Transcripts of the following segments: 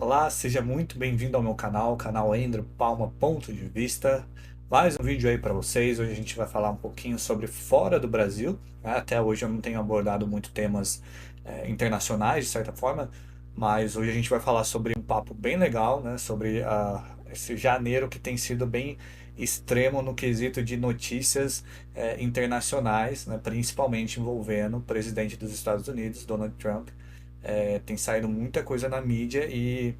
Olá, seja muito bem-vindo ao meu canal Andrew Palma Ponto de Vista. Mais um vídeo aí para vocês. Hoje a gente vai falar um pouquinho sobre fora do Brasil, né? Até hoje eu não tenho abordado muito temas internacionais, de certa forma, mas hoje a gente vai falar sobre um papo bem legal, né? Sobre esse janeiro que tem sido bem extremo no quesito de notícias internacionais, né? Principalmente envolvendo o presidente dos Estados Unidos, Donald Trump. Tem saído muita coisa na mídia e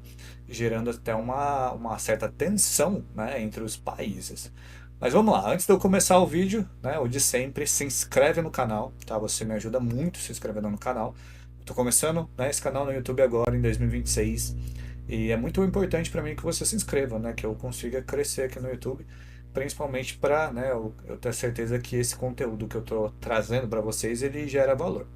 gerando até uma certa tensão, né, entre os países. Mas vamos lá, antes de eu começar o vídeo, né, o de sempre, se inscreve no canal, tá? Você me ajuda muito se inscrevendo no canal. Estou começando, né, esse canal no YouTube agora em 2026 e é muito importante para mim que você se inscreva, né, que eu consiga crescer aqui no YouTube, principalmente para, né, eu ter certeza que esse conteúdo que eu estou trazendo para vocês ele gera valor.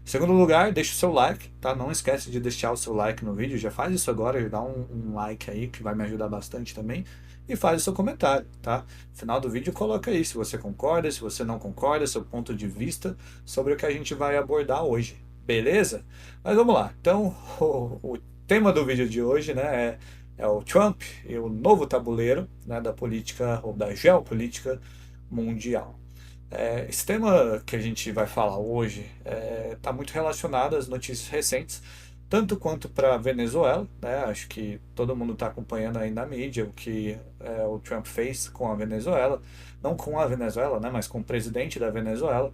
Em segundo lugar, deixa o seu like, tá? Não esquece de deixar o seu like no vídeo, já faz isso agora, já dá um like aí que vai me ajudar bastante também. E faz o seu comentário, tá? No final do vídeo coloca aí se você concorda, se você não concorda, seu ponto de vista sobre o que a gente vai abordar hoje, beleza? Mas vamos lá, então o tema do vídeo de hoje, né, é o Trump e o novo tabuleiro, né, da política ou da geopolítica mundial. Esse tema que a gente vai falar hoje está muito relacionado às notícias recentes, tanto quanto para a Venezuela, né? Acho que todo mundo está acompanhando aí na mídia o que o Trump fez com a Venezuela, não com a Venezuela, né? Mas com o presidente da Venezuela.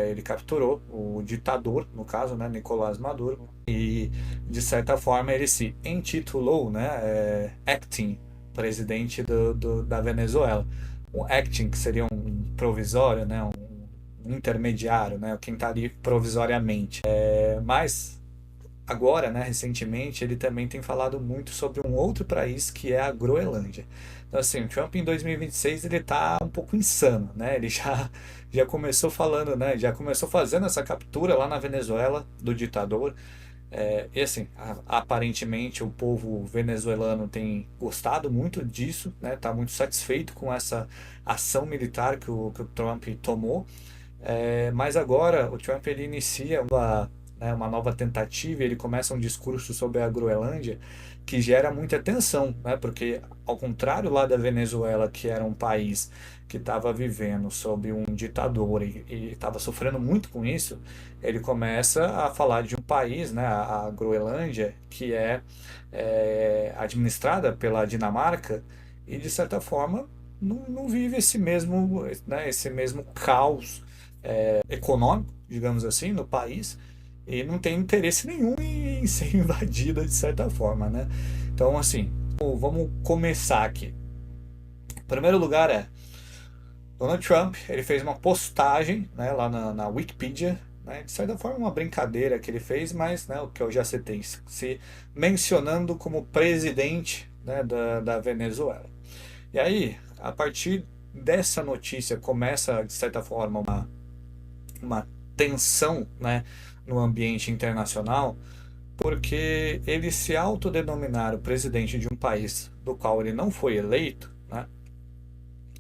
Ele capturou o ditador, no caso, né? Nicolás Maduro, e de certa forma ele se intitulou, né? Acting presidente da Venezuela. Um acting, que seria um provisório, né, um intermediário, né, quem está ali provisoriamente. Mas agora, né, recentemente, ele também tem falado muito sobre um outro país que é a Groenlândia. Então, assim, o Trump em 2026 ele está um pouco insano, né? Ele já começou falando, né? Já começou fazendo essa captura lá na Venezuela do ditador. E assim, aparentemente o povo venezuelano tem gostado muito disso, né? Tá muito satisfeito com essa ação militar que o Trump tomou. Mas agora o Trump ele inicia uma nova tentativa, ele começa um discurso sobre a Groenlândia que gera muita tensão, né? Porque ao contrário lá da Venezuela, que era um país que estava vivendo sob um ditador e estava sofrendo muito com isso, ele começa a falar de um país, né, a Groenlândia, que administrada pela Dinamarca e de certa forma não vive esse mesmo caos econômico, digamos assim, no país e não tem interesse nenhum em ser invadida de certa forma, né? Então, assim, vamos começar aqui. Em primeiro lugar Donald Trump, ele fez uma postagem, né, lá na Wikipedia, né, de certa forma uma brincadeira que ele fez, mas, né, o que eu já citei, se mencionando como presidente, né, da Venezuela. E aí, a partir dessa notícia começa, de certa forma, uma tensão, né, no ambiente internacional, porque ele se autodenominar o presidente de um país do qual ele não foi eleito, né,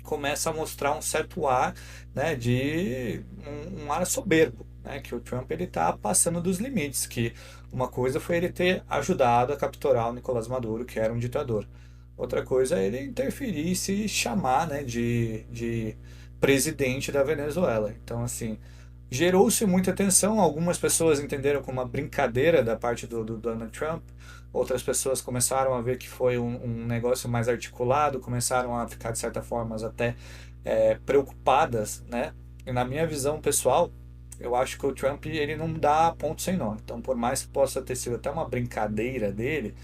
começa a mostrar um certo ar, né, de um ar soberbo, né, que o Trump ele está passando dos limites, que uma coisa foi ele ter ajudado a capturar o Nicolás Maduro, que era um ditador. Outra coisa é ele interferir e se chamar, né, de presidente da Venezuela. Então, assim, gerou-se muita tensão. Algumas pessoas entenderam como uma brincadeira da parte do Donald Trump. Outras pessoas começaram a ver que foi um negócio mais articulado, começaram a ficar, de certa forma, até preocupadas, né? E na minha visão pessoal, eu acho que o Trump ele não dá ponto sem nó. Então, por mais que possa ter sido até uma brincadeira dele,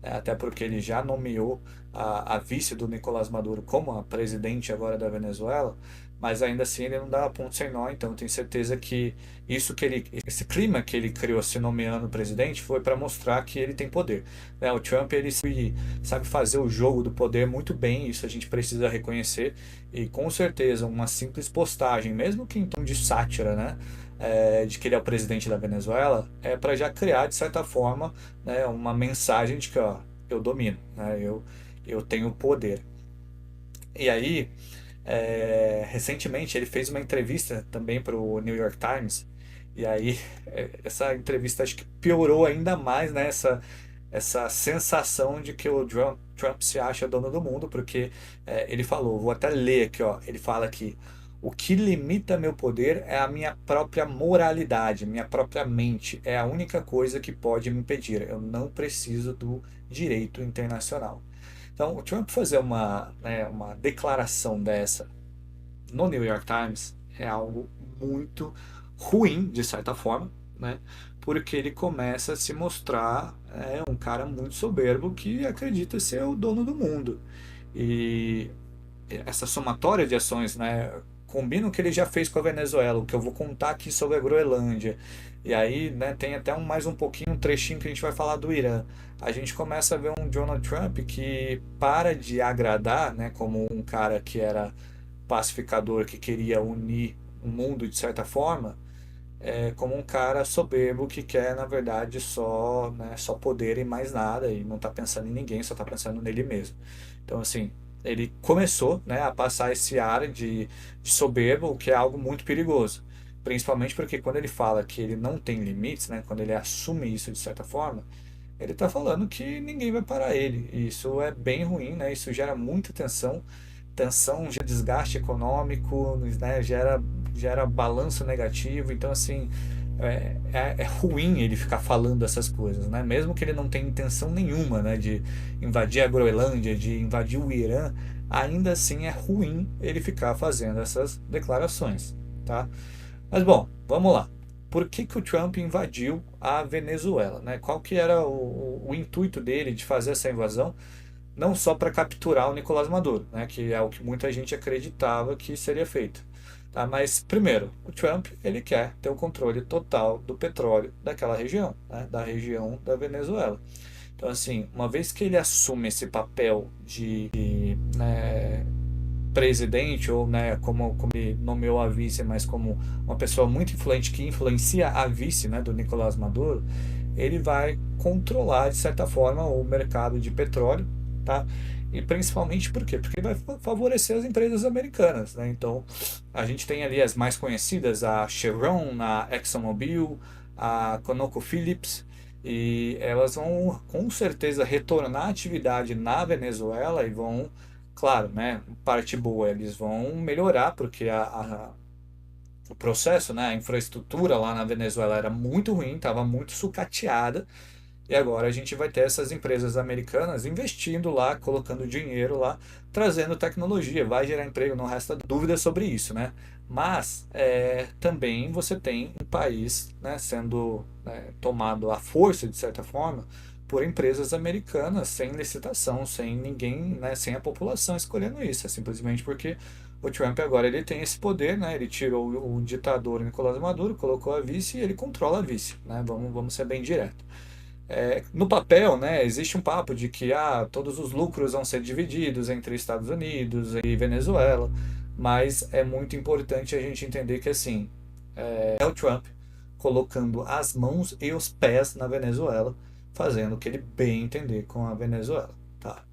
até porque ele já nomeou a vice do Nicolás Maduro como a presidente agora da Venezuela, mas ainda assim ele não dá ponto sem nó, então eu tenho certeza que esse clima que ele criou se nomeando presidente foi para mostrar que ele tem poder. O Trump ele sabe fazer o jogo do poder muito bem, isso a gente precisa reconhecer, e com certeza uma simples postagem, mesmo que em tom de sátira, né, de que ele é o presidente da Venezuela, é para já criar de certa forma, né, uma mensagem de que ó, eu domino, né, eu tenho poder. E aí, recentemente ele fez uma entrevista também para o New York Times, e aí essa entrevista acho que piorou ainda mais, né, essa sensação de que o Trump se acha dono do mundo, porque ele falou, vou até ler aqui, ó, ele fala aqui, o que limita meu poder é a minha própria moralidade, minha própria mente, é a única coisa que pode me impedir, eu não preciso do direito internacional. Então, o Trump fazer uma declaração dessa no New York Times é algo muito ruim, de certa forma, né? Porque ele começa a se mostrar um cara muito soberbo que acredita ser o dono do mundo. E essa somatória de ações, né, combina o que ele já fez com a Venezuela, o que eu vou contar aqui sobre a Groenlândia. E aí, né, tem até mais um pouquinho, um trechinho que a gente vai falar do Irã. A gente começa a ver um Donald Trump que para de agradar, né, como um cara que era pacificador, que queria unir o mundo de certa forma, como um cara soberbo que quer, na verdade, só poder e mais nada, e não está pensando em ninguém, só está pensando nele mesmo. Então, assim, ele começou, né, a passar esse ar de soberbo, o que é algo muito perigoso. Principalmente porque quando ele fala que ele não tem limites, né, quando ele assume isso de certa forma, ele está falando que ninguém vai parar ele. E isso é bem ruim, né? Isso gera muita tensão. Tensão gera desgaste econômico, né? Gera balanço negativo. Então, assim, é ruim ele ficar falando essas coisas, né? Mesmo que ele não tenha intenção nenhuma, né, de invadir a Groenlândia, de invadir o Irã, ainda assim é ruim ele ficar fazendo essas declarações, tá? Mas bom, vamos lá. Por que que o Trump invadiu a Venezuela, né? Qual que era o intuito dele de fazer essa invasão? Não só para capturar o Nicolás Maduro, né? Que é o que muita gente acreditava que seria feito. Tá? Mas primeiro, o Trump ele quer ter o controle total do petróleo daquela região, né? Da região da Venezuela. Então assim, uma vez que ele assume esse papel né, presidente, ou né, como ele nomeou a vice, mas como uma pessoa muito influente que influencia a vice, né, do Nicolás Maduro, ele vai controlar, de certa forma, o mercado de petróleo, tá? E principalmente por quê? Porque vai favorecer as empresas americanas, né? Então, a gente tem ali as mais conhecidas, a Chevron, a ExxonMobil, a ConocoPhillips, e elas vão com certeza retornar a atividade na Venezuela e vão, claro, né, parte boa, eles vão melhorar porque o processo, né, a infraestrutura lá na Venezuela era muito ruim, estava muito sucateada, e agora a gente vai ter essas empresas americanas investindo lá, colocando dinheiro lá, trazendo tecnologia, vai gerar emprego, não resta dúvida sobre isso, né? Mas também você tem um país, né, sendo tomado à força, de certa forma, por empresas americanas, sem licitação, sem ninguém, né, sem a população escolhendo isso. É simplesmente porque o Trump agora ele tem esse poder, né? Ele tirou o ditador Nicolás Maduro, colocou a vice e ele controla a vice, né? Vamos ser bem direto. No papel, né, existe um papo de que todos os lucros vão ser divididos entre Estados Unidos e Venezuela, mas é muito importante a gente entender que assim, é o Trump colocando as mãos e os pés na Venezuela, fazendo o que ele bem entender com a Venezuela, tá?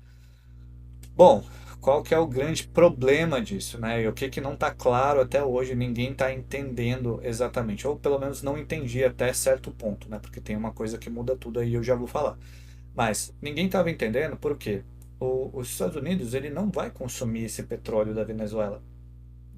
Bom, qual que é o grande problema disso, né? E o que que não está claro até hoje, ninguém está entendendo exatamente, ou pelo menos não entendi até certo ponto, né? Porque tem uma coisa que muda tudo aí, eu já vou falar. Mas ninguém estava entendendo por quê? Os Estados Unidos ele não vai consumir esse petróleo da Venezuela.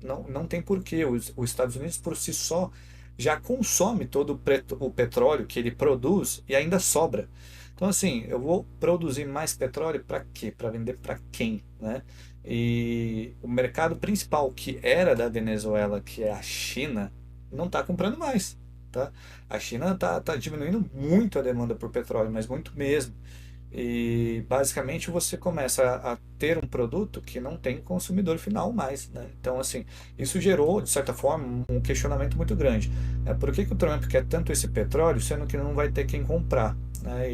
Não tem porquê. Os Estados Unidos por si só já consome todo o petróleo que ele produz e ainda sobra. Então, assim, eu vou produzir mais petróleo para quê? Para vender para quem, né? E o mercado principal que era da Venezuela, que é a China, não está comprando mais, tá? A China tá diminuindo muito a demanda por petróleo, mas muito mesmo. E basicamente você começa a ter um produto que não tem consumidor final mais, né? Então, assim, isso gerou, de certa forma, um questionamento muito grande. Por que que o Trump quer tanto esse petróleo, sendo que não vai ter quem comprar, né?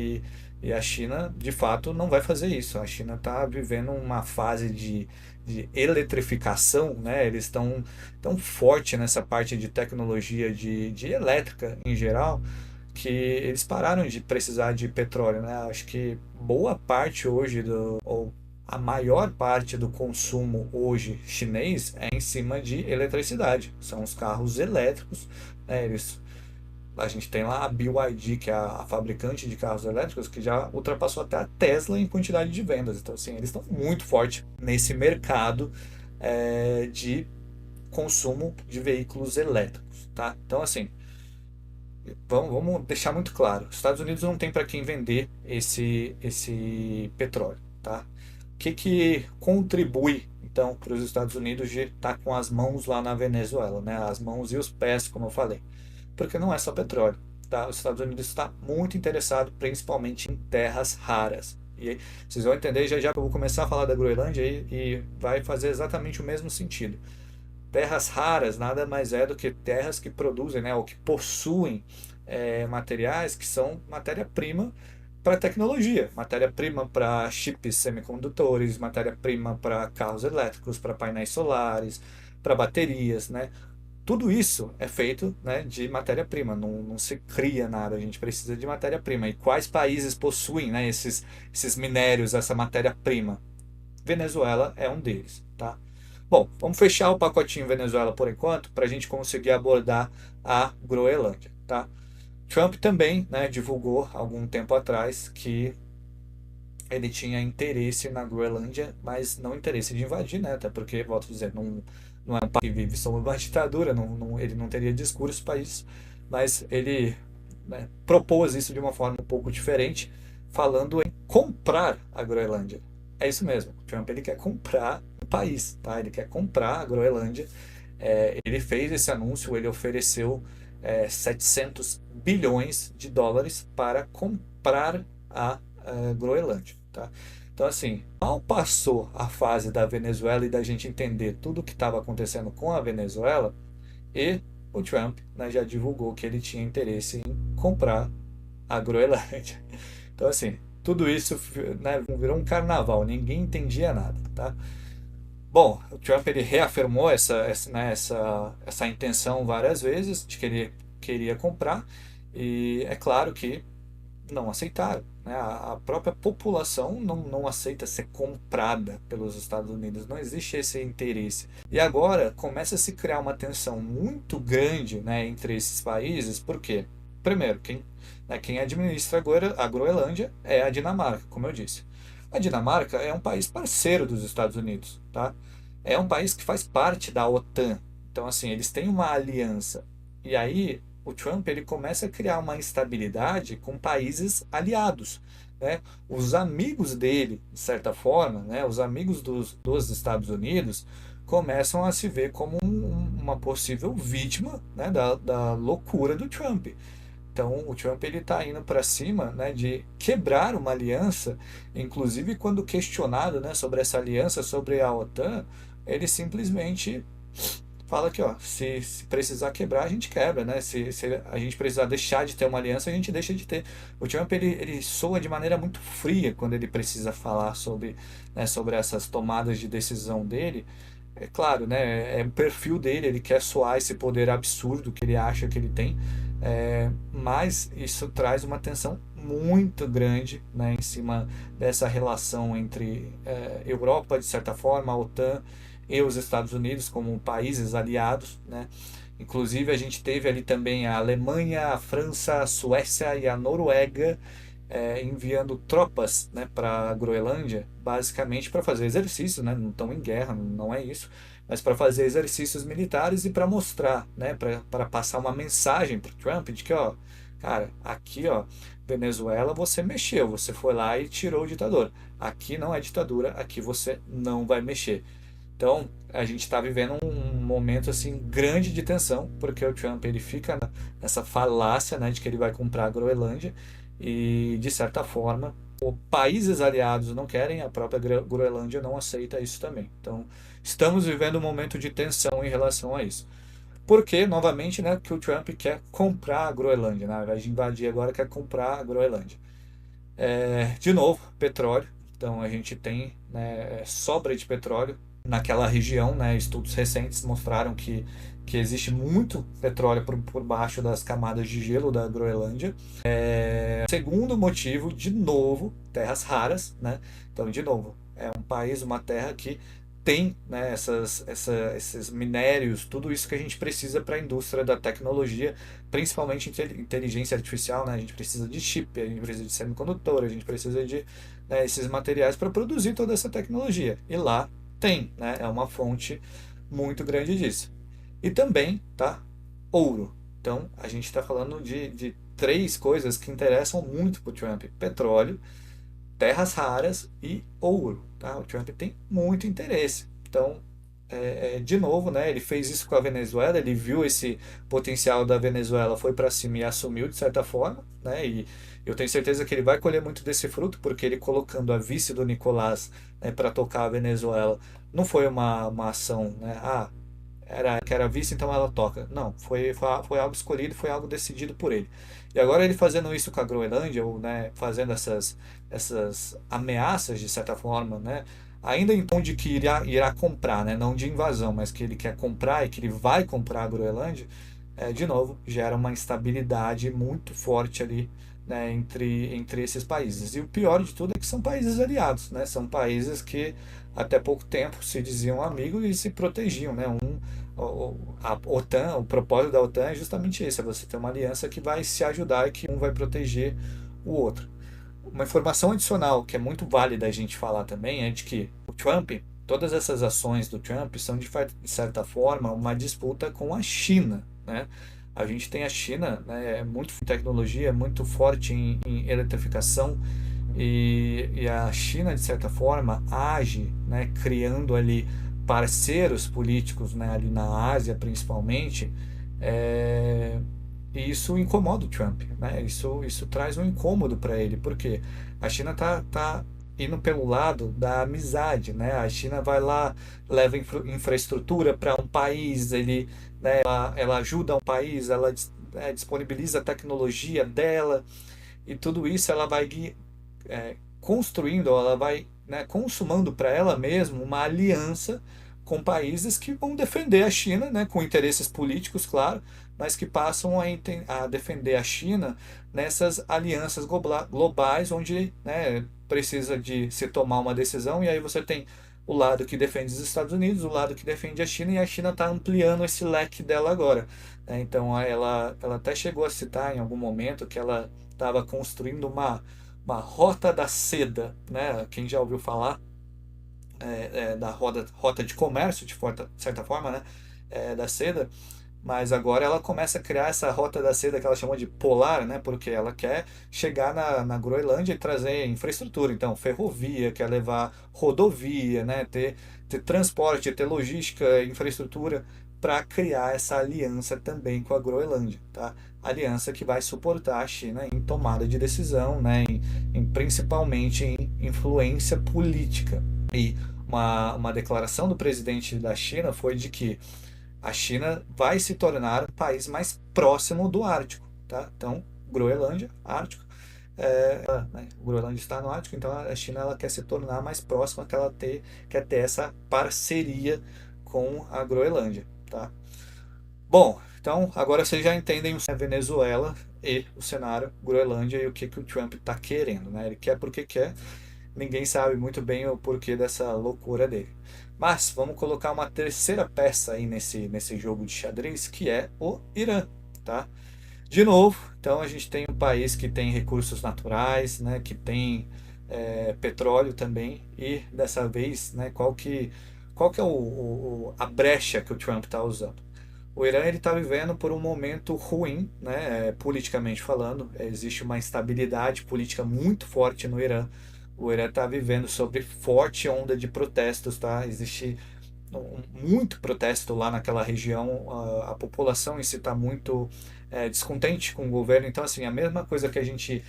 E a China, de fato, não vai fazer isso. A China está vivendo uma fase de eletrificação, né? Eles estão tão forte nessa parte de tecnologia de elétrica em geral, que eles pararam de precisar de petróleo, né? Acho que boa parte hoje ou a maior parte do consumo hoje chinês é em cima de eletricidade. São os carros elétricos, né? Eles A gente tem lá a BYD, que é a fabricante de carros elétricos, que já ultrapassou até a Tesla em quantidade de vendas. Então, assim, eles estão muito fortes nesse mercado de consumo de veículos elétricos, tá? Então, assim, vamos deixar muito claro: os Estados Unidos não tem para quem vender esse petróleo, tá? O que contribui então para os Estados Unidos de estar com as mãos lá na Venezuela, né? As mãos e os pés, como eu falei, porque não é só petróleo, tá? Os Estados Unidos está muito interessado principalmente em terras raras. E aí, vocês vão entender já já que eu vou começar a falar da Groenlândia e vai fazer exatamente o mesmo sentido. Terras raras nada mais é do que terras que produzem, né, ou que possuem materiais que são matéria-prima para tecnologia, matéria-prima para chips semicondutores, matéria-prima para carros elétricos, para painéis solares, para baterias, né? Tudo isso é feito, né, de matéria-prima, não se cria nada, a gente precisa de matéria-prima. E quais países possuem, né, esses minérios, essa matéria-prima? Venezuela é um deles, tá? Bom, vamos fechar o pacotinho Venezuela por enquanto para a gente conseguir abordar a Groenlândia, tá? Trump também, né, divulgou algum tempo atrás que ele tinha interesse na Groenlândia, mas não interesse de invadir, né? Até porque, volto a dizer, não é um país que vive sob uma ditadura, ele não teria discurso para isso, mas ele, né, propôs isso de uma forma um pouco diferente, falando em comprar a Groenlândia. É isso mesmo, o Trump ele quer comprar o país, tá? Ele quer comprar a Groenlândia. Ele fez esse anúncio, ele ofereceu 700 bilhões de dólares para comprar a Groenlândia, tá? Então, assim, mal passou a fase da Venezuela e da gente entender tudo o que estava acontecendo com a Venezuela, e o Trump, né, já divulgou que ele tinha interesse em comprar a Groenlândia. Então, assim, tudo isso, né, virou um carnaval, ninguém entendia nada, tá? Bom, o Trump ele reafirmou essa intenção várias vezes de que ele queria comprar, e é claro que não aceitaram, né? A própria população não aceita ser comprada pelos Estados Unidos, não existe esse interesse. E agora começa a se criar uma tensão muito grande, né, entre esses países, por quê? Primeiro, quem administra agora a Groenlândia é a Dinamarca, como eu disse. A Dinamarca é um país parceiro dos Estados Unidos, tá? É um país que faz parte da OTAN. Então, assim, eles têm uma aliança. E aí, o Trump ele começa a criar uma instabilidade com países aliados, né? Os amigos dele, de certa forma, né? Os amigos dos Estados Unidos começam a se ver como uma possível vítima, né? Da loucura do Trump. Então, o Trump ele está indo para cima, né, de quebrar uma aliança, inclusive quando questionado, né, sobre essa aliança, sobre a OTAN, ele simplesmente fala que, ó, se precisar quebrar, a gente quebra, né? Se a gente precisar deixar de ter uma aliança, a gente deixa de ter. O Trump ele soa de maneira muito fria quando ele precisa falar sobre, né, sobre essas tomadas de decisão dele. É claro, né? É o perfil dele, ele quer soar esse poder absurdo que ele acha que ele tem, mas isso traz uma tensão muito grande, né, em cima dessa relação entre Europa, de certa forma, a OTAN e os Estados Unidos como países aliados, né? Inclusive a gente teve ali também a Alemanha, a França, a Suécia e a Noruega enviando tropas, né, para a Groenlândia, basicamente para fazer exercícios, né, não estão em guerra, não é isso, mas para fazer exercícios militares e para mostrar, né, para passar uma mensagem para o Trump de que, ó, cara, aqui, ó, Venezuela você mexeu, você foi lá e tirou o ditador. Aqui não é ditadura, aqui você não vai mexer. Então, a gente está vivendo um momento assim grande de tensão, porque o Trump ele fica nessa falácia, né, de que ele vai comprar a Groenlândia e, de certa forma, os países aliados não querem, a própria Groenlândia não aceita isso também. Então, estamos vivendo um momento de tensão em relação a isso. Porque, novamente, né, que o Trump quer comprar a Groenlândia, né, ao invés de invadir agora, quer comprar a Groenlândia. De novo, petróleo. Então, a gente tem, né, sobra de petróleo naquela região, né? Estudos recentes mostraram que existe muito petróleo por baixo das camadas de gelo da Groenlândia. Segundo motivo, de novo, terras raras, né? Então, de novo, é um país, uma terra que tem, né, esses minérios, tudo isso que a gente precisa para a indústria da tecnologia, principalmente inteligência artificial, né? A gente precisa de chip, a gente precisa de semicondutor, a gente precisa de, né, esses materiais para produzir toda essa tecnologia. E lá tem, né? É uma fonte muito grande disso. E também, tá? Ouro. Então, a gente está falando de três coisas que interessam muito para o Trump: petróleo, terras raras e ouro. Tá? O Trump tem muito interesse. Então, de novo, né, ele fez isso com a Venezuela, ele viu esse potencial da Venezuela, foi para cima e assumiu de certa forma, né, e eu tenho certeza que ele vai colher muito desse fruto, porque ele colocando a vice do Nicolás, né, para tocar a Venezuela, não foi uma ação, né, que era vice, então ela toca. Não, foi algo escolhido, foi algo decidido por ele. E agora ele fazendo isso com a Groenlândia, ou, né, fazendo essas ameaças de certa forma, né, ainda em tom de que irá comprar, né, não de invasão, mas que ele quer comprar e que ele vai comprar a Groenlândia, de novo, gera uma instabilidade muito forte ali, né, entre esses países. E o pior de tudo é que são países aliados, né, são países que até pouco tempo se diziam amigos e se protegiam, né, a OTAN, o propósito da OTAN é justamente esse: é você ter uma aliança que vai se ajudar e que um vai proteger o outro. Uma informação adicional que é muito válida a gente falar também é de que o Trump, todas essas ações do Trump são de certa forma uma disputa com a China, né? A gente tem a China, né, é muito em tecnologia, é muito forte em eletrificação, e a China de certa forma age, né, criando ali parceiros políticos, né, ali na Ásia principalmente, é, e isso incomoda o Trump, né? Isso traz um incômodo para ele, porque a China tá indo pelo lado da amizade, né? A China vai lá, leva infraestrutura para um país, né, ela ajuda um país, ela disponibiliza a tecnologia dela, e tudo isso ela vai construindo, ela vai, né, consumando para ela mesma uma aliança com países que vão defender a China, né, com interesses políticos, claro, mas que passam a defender a China nessas alianças globais, onde, né, precisa de se tomar uma decisão, e aí você tem o lado que defende os Estados Unidos, o lado que defende a China, e a China está ampliando esse leque dela agora, né? Então ela até chegou a citar em algum momento que ela estava construindo uma rota da seda, né? Quem já ouviu falar da rota de comércio, de certa forma, né? Da seda, mas agora ela começa a criar essa rota da seda que ela chamou de polar, né? Porque ela quer chegar na Groenlândia e trazer infraestrutura, então ferrovia, quer levar rodovia, né? Ter transporte, ter logística, infraestrutura para criar essa aliança também com a Groenlândia, tá? Aliança que vai suportar a China em tomada de decisão, né? Principalmente em influência política. E uma declaração do presidente da China foi de que a China vai se tornar o país mais próximo do Ártico, tá? Então, Groenlândia, Ártico, né? O Groenlândia está no Ártico, então a China ela quer se tornar mais próxima, que quer ter essa parceria com a Groenlândia, tá? Bom, então agora vocês já entendem a Venezuela e o cenário Groenlândia e o que o Trump está querendo, né? Ele quer porque quer, ninguém sabe muito bem o porquê dessa loucura dele. Mas vamos colocar uma terceira peça aí nesse jogo de xadrez, que é o Irã, tá? De novo, então a gente tem um país que tem recursos naturais, né, que tem petróleo também, e dessa vez, né, qual que é a brecha que o Trump está usando? O Irã está vivendo por um momento ruim, né, politicamente falando. Existe uma instabilidade política muito forte no Irã. O Irã está vivendo sobre forte onda de protestos, tá? Existe muito protesto lá naquela região. A população em si está muito descontente com o governo. Então, assim, a mesma coisa que a gente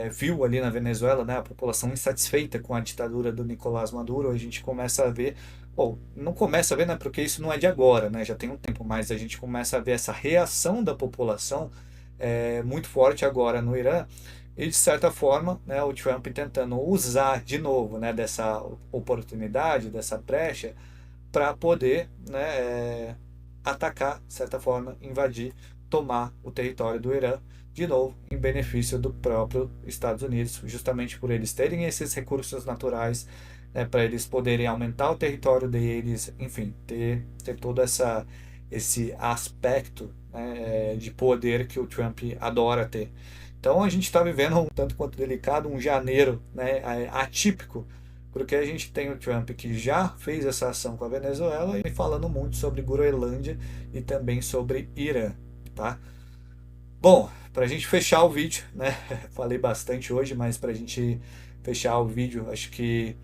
viu ali na Venezuela, né? A população insatisfeita com a ditadura do Nicolás Maduro, a gente começa a ver, bom, não começa a ver, né? Porque isso não é de agora, né? Já tem um tempo, mas a gente começa a ver essa reação da população muito forte agora no Irã. E de certa forma, né, o Trump tentando usar de novo, né, dessa oportunidade, dessa brecha, para poder, né, atacar, de certa forma, invadir, tomar o território do Irã, de novo, em benefício do próprio Estados Unidos, justamente por eles terem esses recursos naturais, né, para eles poderem aumentar o território deles, enfim, ter todo esse aspecto, né, de poder que o Trump adora ter. Então a gente está vivendo um tanto quanto delicado, um janeiro, né, atípico, porque a gente tem o Trump que já fez essa ação com a Venezuela e falando muito sobre Groenlândia e também sobre Irã, tá? Bom, para a gente fechar o vídeo, né? Falei bastante hoje, mas para a gente fechar o vídeo, acho que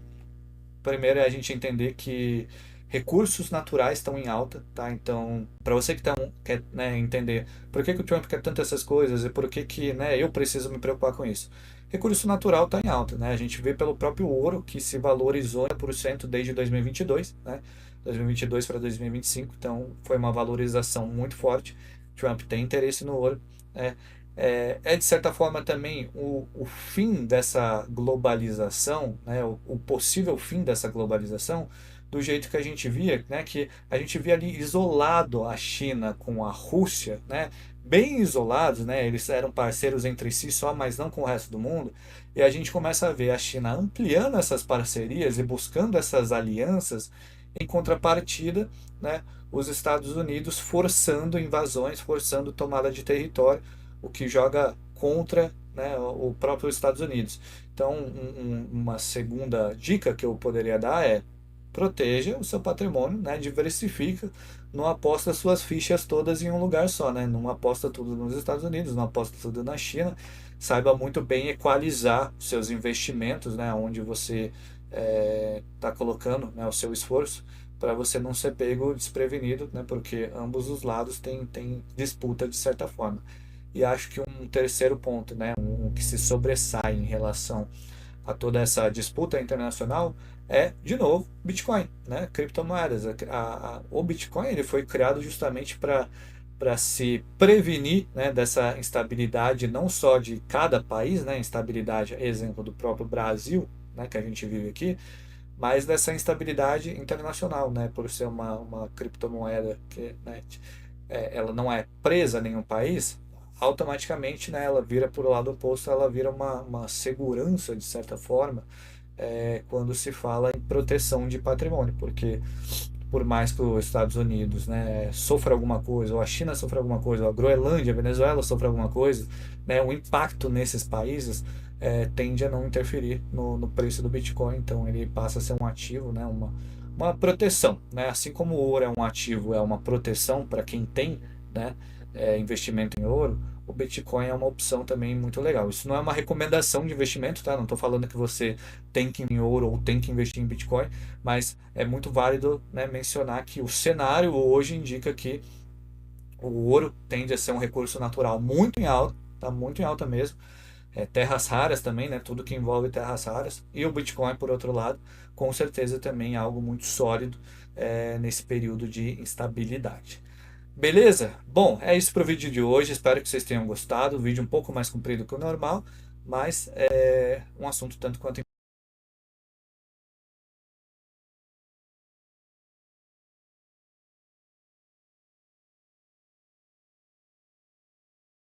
primeiro é a gente entender que recursos naturais estão em alta, tá? Então, para você que quer, né, entender por que o Trump quer tanto essas coisas e por que, né, eu preciso me preocupar com isso. Recurso natural está em alta, né? A gente vê pelo próprio ouro que se valorizou 1% desde 2022, né? 2022 para 2025, então foi uma valorização muito forte. Trump tem interesse no ouro, né? É de certa forma também o fim dessa globalização, né, o possível fim dessa globalização, do jeito que a gente via, né, que a gente via ali isolado a China com a Rússia, né, bem isolados, né, eles eram parceiros entre si só, mas não com o resto do mundo, e a gente começa a ver a China ampliando essas parcerias e buscando essas alianças, em contrapartida, né, os Estados Unidos forçando invasões, forçando tomada de território, o que joga contra, né, o próprio Estados Unidos. Então, uma segunda dica que eu poderia dar é proteja o seu patrimônio, né, diversifica, não aposta suas fichas todas em um lugar só, né, não aposta tudo nos Estados Unidos, não aposta tudo na China, saiba muito bem equalizar seus investimentos, né, onde você está colocando, né, o seu esforço, para você não ser pego desprevenido, né, porque ambos os lados têm disputa de certa forma. E acho que um terceiro ponto, né, um que se sobressai em relação a toda essa disputa internacional é, de novo, Bitcoin, né, criptomoedas. O Bitcoin ele foi criado justamente para se prevenir, né, dessa instabilidade não só de cada país, né, instabilidade, exemplo do próprio Brasil, né, que a gente vive aqui, mas dessa instabilidade internacional, né, por ser uma criptomoeda que, né, ela não é presa a nenhum país, automaticamente, né, ela vira para o lado oposto, ela vira uma segurança, de certa forma, quando se fala em proteção de patrimônio, porque por mais que os Estados Unidos, né, sofra alguma coisa, ou a China sofra alguma coisa, ou a Groenlândia, a Venezuela sofra alguma coisa, né, o impacto nesses países tende a não interferir no preço do Bitcoin, então ele passa a ser um ativo, né, uma proteção, né, assim como o ouro é um ativo, é uma proteção para quem tem, né, investimento em ouro, o Bitcoin é uma opção também muito legal. Isso não é uma recomendação de investimento, tá? Não estou falando que você tem que ir em ouro ou tem que investir em Bitcoin, mas é muito válido, né, mencionar que o cenário hoje indica que o ouro tende a ser um recurso natural muito em alta, tá muito em alta mesmo. Terras raras também, né, tudo que envolve terras raras. E o Bitcoin, por outro lado, com certeza também é algo muito sólido nesse período de instabilidade. Beleza? Bom, é isso para o vídeo de hoje. Espero que vocês tenham gostado. O vídeo um pouco mais comprido que o normal, mas é um assunto tanto quanto